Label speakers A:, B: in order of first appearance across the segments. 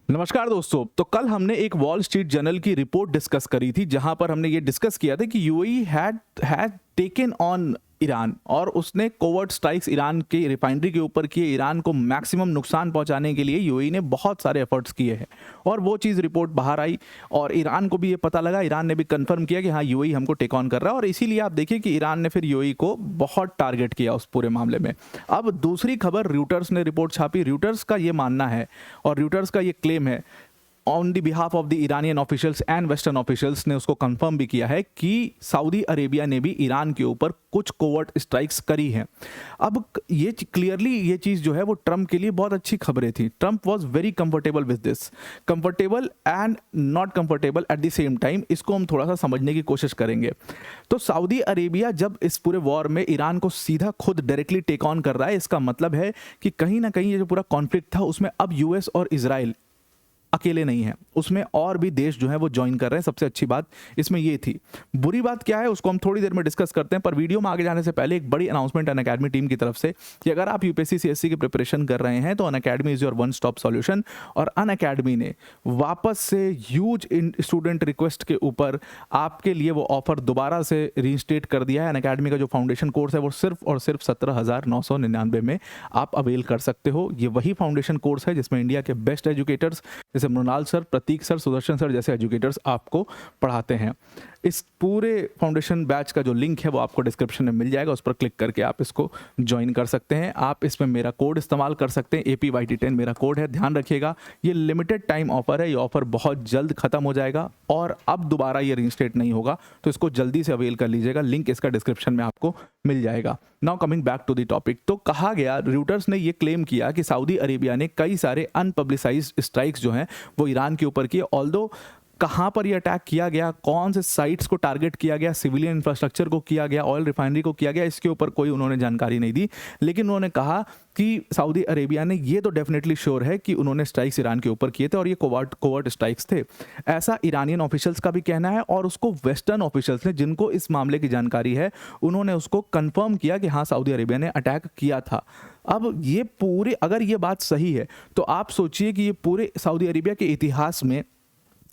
A: नमस्कार दोस्तों। तो कल हमने एक वॉल स्ट्रीट जर्नल की रिपोर्ट डिस्कस करी थी, जहां पर हमने ये डिस्कस किया था कि UAE had taken on Iran और उसने कोवर्ट स्ट्राइक्स ईरान के रिफाइनरी के ऊपर किए। ईरान को मैक्सिमम नुकसान पहुंचाने के लिए यूएई ने बहुत सारे एफर्ट्स किए हैं और वो चीज़ रिपोर्ट बाहर आई और ईरान को भी ये पता लगा। ईरान ने भी कंफर्म किया कि हाँ, यूएई हमको टेक ऑन कर रहा है और इसीलिए आप देखिए कि ईरान ने फिर यूएई को बहुत टारगेट किया उस पूरे मामले में। अब दूसरी खबर, रूटर्स ने रिपोर्ट छापी। रूटर्स का ये मानना है और रूटर्स का ये क्लेम है on the behalf of the Iranian officials and western officials ने उसको कंफर्म भी किया है कि सऊदी अरेबिया ने भी ईरान के ऊपर कुछ कोवर्ट स्ट्राइक्स करी हैं। अब ये क्लियरली ये चीज़ जो है वो ट्रम्प के लिए बहुत अच्छी खबरें थी। Trump was very comfortable with this, comfortable and not comfortable at the same time. इसको हम थोड़ा सा समझने की कोशिश करेंगे। तो सऊदी अरेबिया जब इस पूरे वॉर में ईरान को सीधा खुद डायरेक्टली टेक ऑन कर रहा है, इसका मतलब है कि कहीं ना कहीं ये जो पूरा कॉन्फ्लिक्ट था उसमें अब यूएस और इजराइल अकेले नहीं है, उसमें और भी देश जो है वो ज्वाइन कर रहे हैं। सबसे अच्छी बात इसमें ये थी। बुरी बात क्या है उसको हम थोड़ी देर में डिस्कस करते हैं, पर वीडियो में आगे जाने से पहले एक बड़ी अनाउंसमेंट अनअकैडमी टीम की तरफ से कि अगर आप यूपीएससी सीएससी की प्रिपरेशन कर रहे हैं तो Unacademy is your one stop solution. और अनअकैडमी ने वापस से ह्यूज स्टूडेंट रिक्वेस्ट के ऊपर आपके लिए वो ऑफर दोबारा से रीइंस्टेट कर दिया है। अनअकैडमी का जो फाउंडेशन कोर्स है वो सिर्फ और सिर्फ 17,999 में आप अवेल कर सकते हो। ये वही फाउंडेशन कोर्स है जिसमें इंडिया के बेस्ट एजुकेटर्स जैसे मृणाल सर, प्रतीक सर, सुदर्शन सर जैसे एजुकेटर्स आपको पढ़ाते हैं। इस पूरे फाउंडेशन बैच का जो लिंक है वो आपको डिस्क्रिप्शन में मिल जाएगा, उस पर क्लिक करके आप इसको ज्वाइन कर सकते हैं। आप इसमें मेरा कोड इस्तेमाल कर सकते हैं, APYT10 मेरा कोड है। ध्यान रखिएगा ये लिमिटेड टाइम ऑफर है, ये ऑफर बहुत जल्द खत्म हो जाएगा और अब दोबारा ये रीइंस्टेट नहीं होगा, तो इसको जल्दी से अवेल कर लीजिएगा। लिंक इसका डिस्क्रिप्शन में आपको मिल जाएगा। Now coming back to the topic, तो कहा गया, रूटर्स ने ये क्लेम किया कि सऊदी अरेबिया ने कई सारे अनपब्लिसाइज्ड स्ट्राइक्स जो हैं वो ईरान के ऊपर किए। ऑल्दो कहाँ पर ये अटैक किया गया, कौन से साइट्स को टारगेट किया गया, सिविलियन इंफ्रास्ट्रक्चर को किया गया, ऑयल रिफाइनरी को किया गया, इसके ऊपर कोई उन्होंने जानकारी नहीं दी। लेकिन उन्होंने कहा कि सऊदी अरेबिया ने ये तो डेफिनेटली श्योर है कि उन्होंने स्ट्राइक्स ईरान के ऊपर किए थे और ये कोवर्ट स्ट्राइक्स थे। ऐसा ईरानियन ऑफिशियल्स का भी कहना है और उसको वेस्टर्न ऑफिशियल्स ने, जिनको इस मामले की जानकारी है, उन्होंने उसको कंफर्म किया कि हाँ, सऊदी अरेबिया ने अटैक किया था। अब ये पूरे, अगर ये बात सही है तो आप सोचिए कि ये पूरे सऊदी अरेबिया के इतिहास में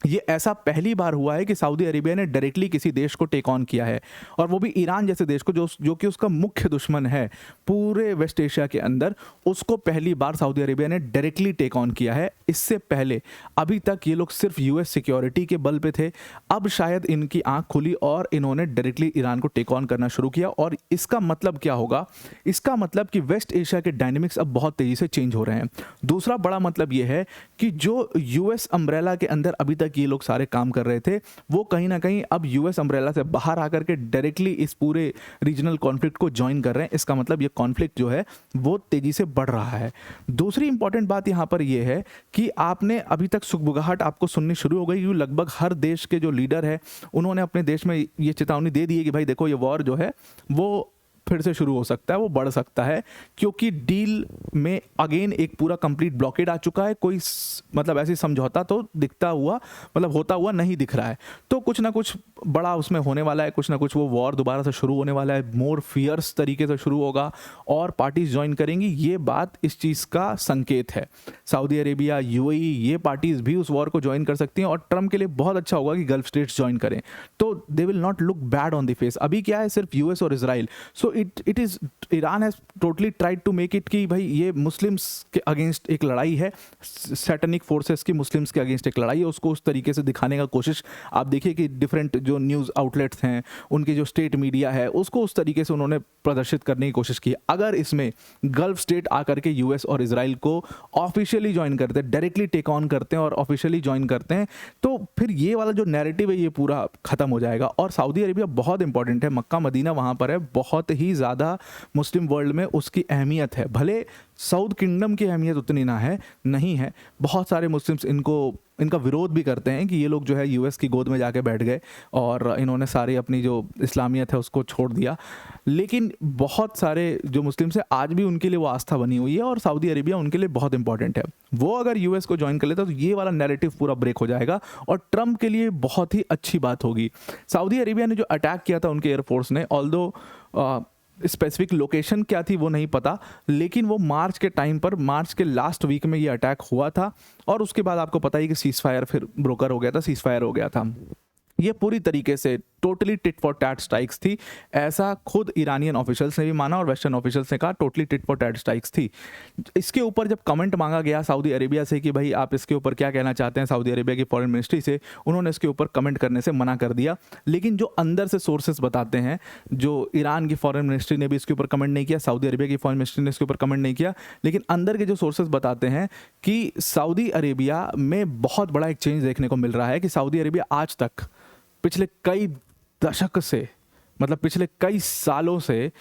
A: ये ऐसा पहली बार हुआ है कि सऊदी अरेबिया ने डायरेक्टली किसी देश को टेक ऑन किया है, और वो भी ईरान जैसे देश को जो कि उसका मुख्य दुश्मन है पूरे वेस्ट एशिया के अंदर। उसको पहली बार सऊदी अरेबिया ने डायरेक्टली टेक ऑन किया है। इससे पहले अभी तक ये लोग सिर्फ यूएस सिक्योरिटी के बल पे थे। अब शायद इनकी आंख खुली और इन्होंने डायरेक्टली ईरान को टेक ऑन करना शुरू किया। और इसका मतलब क्या होगा? इसका मतलब कि वेस्ट एशिया के डायनेमिक्स अब बहुत तेजी से चेंज हो रहे हैं। दूसरा बड़ा मतलब ये है कि जो यूएस अम्ब्रेला के अंदर अभी तक ये लोग सारे काम कर रहे थे, वो कहीं ना कहीं अब यूएस अम्ब्रेला से बाहर आकर के डायरेक्टली इस पूरे रीजनल कॉन्फ्लिक्ट को ज्वाइन कर रहे हैं। इसका मतलब ये कॉन्फ्लिक्ट जो है वो तेजी से बढ़ रहा है। दूसरी इंपॉर्टेंट बात यहां पर ये है कि आपने अभी तक सुगबुगाहट आपको सुननी शुरू हो गई कि लगभग हर देश के जो लीडर है उन्होंने अपने देश में ये चेतावनी दे दी है कि भाई देखो, ये वॉर जो है वो फिर से शुरू हो सकता है, वो बढ़ सकता है, क्योंकि डील में अगेन एक पूरा कंप्लीट ब्लॉकेड आ चुका है। कोई मतलब ऐसी समझौता तो दिखता हुआ, मतलब होता हुआ नहीं दिख रहा है। तो कुछ ना कुछ बड़ा उसमें होने वाला है, कुछ ना कुछ वो वॉर दोबारा से शुरू होने वाला है, मोर फियर्स तरीके से शुरू होगा और पार्टीज ज्वाइन करेंगी। ये बात इस चीज़ का संकेत है। सऊदी अरेबिया, यूएई, ये पार्टीज भी उस वॉर को ज्वाइन कर सकती हैं और ट्रम्प के लिए बहुत अच्छा होगा कि गल्फ स्टेट्स ज्वाइन करें, तो they will not look bad on the face. अभी क्या है, सिर्फ यूएस और Israel. So it is Iran has totally tried to make it कि भाई ये मुस्लिम्स के अगेंस्ट एक लड़ाई है, सैटेनिक फोर्सेस की मुस्लिम्स के अगेंस्ट एक लड़ाई है। उसको उस तरीके से दिखाने का कोशिश आप देखिए कि डिफरेंट जो न्यूज़ आउटलेट्स हैं, उनकी जो स्टेट मीडिया है, उसको उस तरीके से उन्होंने प्रदर्शित करने की कोशिश की। अगर इसमें गल्फ स्टेट आकर के यूएस और इजराइल को ऑफिशियली ज्वाइन करते हैं, डायरेक्टली टेक ऑन करते हैं और ऑफिशियली ज्वाइन करते हैं, तो फिर ये वाला जो नैरेटिव है ये पूरा खत्म हो जाएगा। और सऊदी अरेबिया बहुत इंपॉर्टेंट है, मक्का मदीना वहाँ पर है, बहुत ही ज़्यादा मुस्लिम वर्ल्ड में उसकी अहमियत है। भले साउथ किंगडम की अहमियत उतनी ना है, नहीं है, बहुत सारे मुस्लिम्स इनका विरोध भी करते हैं कि ये लोग जो है यूएस की गोद में जाके बैठ गए और इन्होंने सारी अपनी जो इस्लामियत है उसको छोड़ दिया। लेकिन बहुत सारे जो मुस्लिम्स हैं आज भी उनके लिए वो आस्था बनी हुई है और सऊदी अरेबिया उनके लिए बहुत इंपॉर्टेंट है। वो अगर यूएस को ज्वाइन कर लेता तो ये वाला नैरेटिव पूरा ब्रेक हो जाएगा और ट्रम्प के लिए बहुत ही अच्छी बात होगी। सऊदी अरेबिया ने जो अटैक किया था उनके एयरफोर्स ने, ऑल्दो स्पेसिफिक लोकेशन क्या थी वो नहीं पता, लेकिन वो मार्च के टाइम पर, मार्च के लास्ट वीक में ये अटैक हुआ था और उसके बाद आपको पता ही कि सीज फायर फिर ब्रोकर हो गया था, सीज फायर हो गया था। ये पूरी तरीके से totally tit for tat strikes थी, ऐसा खुद ईरानियन ऑफिशियल्स ने भी माना और वेस्टर्न ऑफिशियल्स ने कहा totally tit for tat strikes थी। इसके ऊपर जब कमेंट मांगा गया सऊदी अरेबिया से कि भाई आप इसके ऊपर क्या कहना चाहते हैं, सऊदी अरेबिया की फॉरेन मिनिस्ट्री से, उन्होंने इसके ऊपर कमेंट करने से मना कर दिया। लेकिन जो अंदर से सोर्सेस बताते हैं, जो ईरान की फॉरेन मिनिस्ट्री ने भी इसके ऊपर कमेंट नहीं किया, सऊदी अरेबिया की फॉरेन मिनिस्ट्री ने इसके ऊपर कमेंट नहीं किया, लेकिन अंदर के जो सोर्सेस बताते हैं कि सऊदी अरेबिया में बहुत बड़ा एक चेंज देखने को मिल रहा है कि सऊदी अरेबिया आज तक पिछले कई दशक से, मतलब पिछले कई सालों से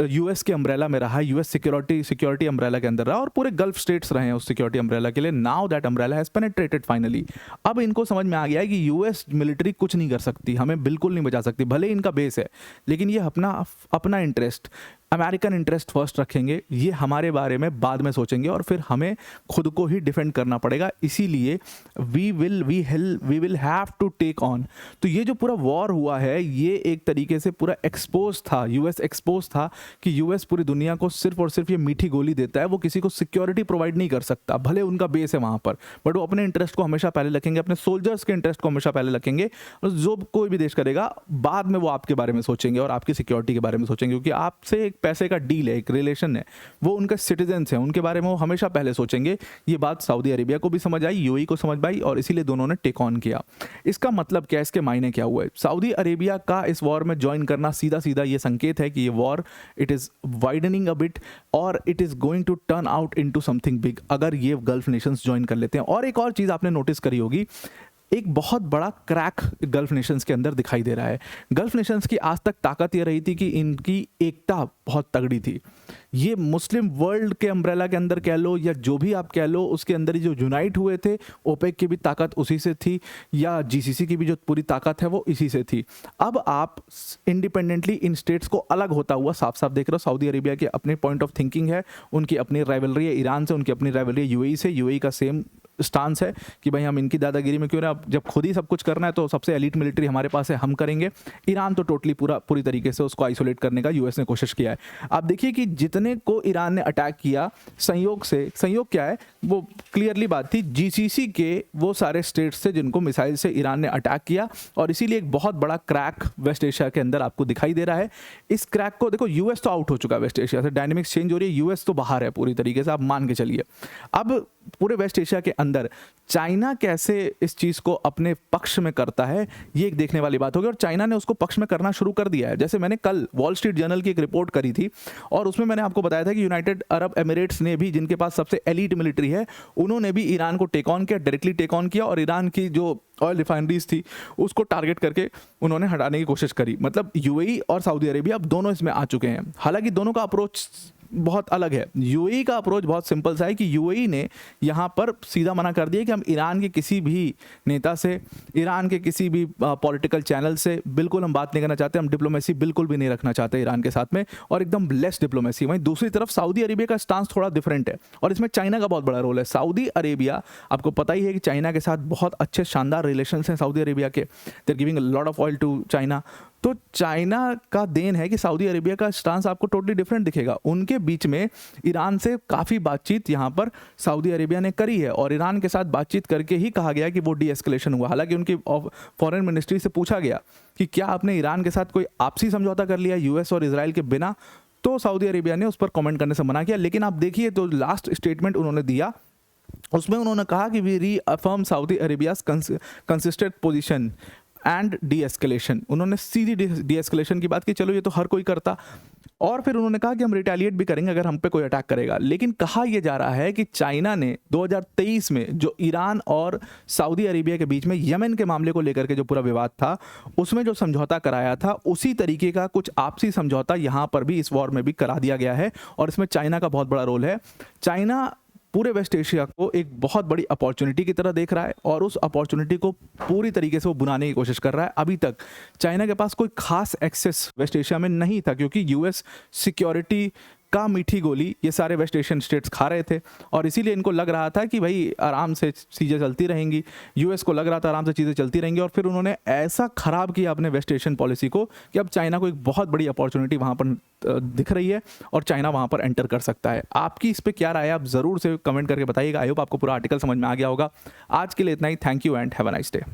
A: यूएस के अम्ब्रेला में रहा, यूएस सिक्योरिटी अम्ब्रेला के अंदर रहा और पूरे गल्फ स्टेट्स रहे हैं उस सिक्योरिटी अम्ब्रेला के लिए। Now that umbrella has penetrated finally. अब इनको समझ में आ गया है कि यूएस मिलिट्री कुछ नहीं कर सकती, हमें बिल्कुल नहीं बचा सकती, भले इनका बेस है, लेकिन ये अपना इंटरेस्ट, अमेरिकन इंटरेस्ट फर्स्ट रखेंगे, ये हमारे बारे में बाद में सोचेंगे और फिर हमें खुद को ही डिफेंड करना पड़ेगा। इसीलिए we will have to take on. तो ये जो पूरा वॉर हुआ है, ये एक तरीके से पूरा एक्सपोज था, यूएस एक्सपोज था कि यूएस पूरी दुनिया को सिर्फ और सिर्फ ये मीठी गोली देता है, वो किसी को सिक्योरिटी प्रोवाइड नहीं कर सकता, भले उनका बेस है वहाँ पर, बट वो अपने इंटरेस्ट को हमेशा पहले रखेंगे, अपने सोल्जर्स के इंटरेस्ट को हमेशा पहले रखेंगे। और जो कोई भी देश करेगा बाद में वो आपके बारे में सोचेंगे और आपकी सिक्योरिटी के बारे में सोचेंगे, क्योंकि आपसे एक पैसे का डील है, एक रिलेशन है, वो उनके सिटीजन्स हैं, उनके बारे में वो हमेशा पहले सोचेंगे। ये बात सऊदी अरेबिया को भी समझ आई, यूएई को समझ आई और इसीलिए दोनों ने टेक ऑन किया। इसका मतलब क्या है, इसके मायने क्या हुए? सऊदी अरेबिया का इस वॉर में ज्वाइन करना सीधा सीधा ये संकेत है कि ये war it is widening a bit और it is going to turn out into something big, अगर ये गल्फ नेशंस ज्वाइन कर लेते हैं। और एक और चीज आपने नोटिस करी होगी, एक बहुत बड़ा क्रैक गल्फ नेशंस के अंदर दिखाई दे रहा है। गल्फ नेशंस की आज तक ताकत ये रही थी कि इनकी एकता बहुत तगड़ी थी। ये मुस्लिम वर्ल्ड के अम्ब्रेला के अंदर कह लो या जो भी आप कह लो, उसके अंदर ही जो यूनाइट हुए थे, ओपेक की भी ताकत उसी से थी या जीसीसी की भी जो पूरी ताकत है वो इसी से थी। अब आप इंडिपेंडेंटली इन स्टेट्स को अलग होता हुआ साफ साफ देख रहे हो। सऊदी अरेबिया के अपने पॉइंट ऑफ थिंकिंग है, उनकी अपनी राइवलरी है ईरान से, उनकी अपनी राइवलरी है यूएई से, यूएई का सेम स्टांस है कि भाई हम इनकी दादागिरी में क्यों ना, जब खुद ही सब कुछ करना है तो सबसे एलीट मिलिट्री हमारे पास है, हम करेंगे। ईरान तो टोटली पूरी तरीके से उसको आइसोलेट करने का यूएस ने कोशिश किया है। आप देखिए कि जितने को ईरान ने अटैक किया, संयोग क्या है, वो क्लियरली बात थी, जीसीसी के वो सारे स्टेट्स थे जिनको मिसाइल से ईरान ने अटैक किया और इसीलिए एक बहुत बड़ा क्रैक वेस्ट एशिया के अंदर आपको दिखाई दे रहा है। इस क्रैक को देखो, यूएस तो आउट हो चुका है वेस्ट एशिया से, डायनेमिक्स चेंज हो रही है, यूएस तो बाहर है पूरी तरीके से, आप मान के चलिए। अब पूरे वेस्ट एशिया के अंदर चाइना कैसे इस चीज को अपने पक्ष में करता है, ये एक देखने वाली बात होगी और चाइना ने उसको पक्ष में करना शुरू कर दिया है। जैसे मैंने कल वॉल स्ट्रीट जर्नल की एक रिपोर्ट करी थी और उसमें मैंने आपको बताया था कि यूनाइटेड अरब एमिरेट्स ने भी, जिनके पास सबसे एलीट मिलिट्री है, उन्होंने भी ईरान को टेक ऑन किया, डायरेक्टली टेक ऑन किया और ईरान की जो ऑयल रिफाइनरीज थी उसको टारगेट करके उन्होंने हटाने की कोशिश करी। मतलब यूएई और सऊदी अरेबिया अब दोनों इसमें आ चुके हैं। हालांकि दोनों का अप्रोच बहुत अलग है। यूएई का अप्रोच बहुत सिंपल सा है कि यूएई ने यहाँ पर सीधा मना कर दिया कि हम ईरान के किसी भी नेता से, ईरान के किसी भी पॉलिटिकल चैनल से बिल्कुल हम बात नहीं करना चाहते, हम डिप्लोमेसी बिल्कुल भी नहीं रखना चाहते ईरान के साथ में, और एकदम लेस डिप्लोमेसी। वहीं दूसरी तरफ सऊदी अरेबिया का स्टांस थोड़ा डिफरेंट है और इसमें चाइना का बहुत बड़ा रोल है। सऊदी अरेबिया, आपको पता ही है कि चाइना के साथ बहुत अच्छे शानदार रिलेशंस हैं सऊदी अरेबिया के, they are giving a lot of oil to China. तो चाइना का देन है कि सऊदी अरेबिया का स्टांस आपको टोटली डिफरेंट दिखेगा। उनके बीच में ईरान से काफ़ी बातचीत यहाँ पर सऊदी अरेबिया ने करी है और ईरान के साथ बातचीत करके ही कहा गया कि वो डी एस्केलेशन हुआ। हालांकि उनकी फॉरेन मिनिस्ट्री से पूछा गया कि क्या आपने ईरान के साथ कोई आपसी समझौता कर लिया यूएस और इजराइल के बिना, तो सऊदी अरेबिया ने उस पर कमेंट करने से मना किया। लेकिन आप देखिए तो लास्ट स्टेटमेंट उन्होंने दिया, उसमें उन्होंने कहा कि we reaffirm Saudi Arabia's consistent position and deescalation. उन्होंने सीधी डी एस्केलेशन की बात की, चलो ये तो हर कोई करता, और फिर उन्होंने कहा कि हम रिटेलिएट भी करेंगे अगर हम पे कोई अटैक करेगा। लेकिन कहा यह जा रहा है कि चाइना ने 2023 में जो ईरान और सऊदी अरेबिया के बीच में यमन के मामले को लेकर के जो पूरा विवाद था, उसमें जो समझौता कराया था, उसी तरीके का कुछ आपसी समझौता यहाँ पर भी इस वॉर में भी करा दिया गया है और इसमें चाइना का बहुत बड़ा रोल है। चाइना पूरे वेस्ट एशिया को एक बहुत बड़ी अपॉर्चुनिटी की तरह देख रहा है और उस अपॉर्चुनिटी को पूरी तरीके से वो बुनाने की कोशिश कर रहा है। अभी तक चाइना के पास कोई खास एक्सेस वेस्ट एशिया में नहीं था, क्योंकि यूएस सिक्योरिटी खट्टा मीठी गोली ये सारे वेस्ट एशियन स्टेट्स खा रहे थे, और इसीलिए इनको लग रहा था कि भाई आराम से चीज़ें चलती रहेंगी, यूएस को लग रहा था आराम से चीज़ें चलती रहेंगी, और फिर उन्होंने ऐसा ख़राब किया अपने वेस्ट एशियन पॉलिसी को कि अब चाइना को एक बहुत बड़ी अपॉर्चुनिटी वहाँ पर दिख रही है और चाइना वहाँ पर एंटर कर सकता है। आपकी इस पर क्या राय है, आप ज़रूर से कमेंट करके बताइएगा। आई होप आपको पूरा आर्टिकल समझ में आ गया होगा। आज के लिए इतना ही। Thank you and have a nice day.